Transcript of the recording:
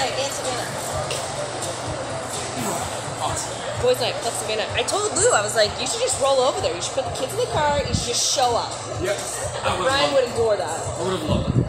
night in Savannah. Awesome. Boys' night plus Savannah. I told Lou, I was like, you should just roll over there. You should put the kids in the car. You should just show up. Yep. Ryan would adore that. I would have loved it.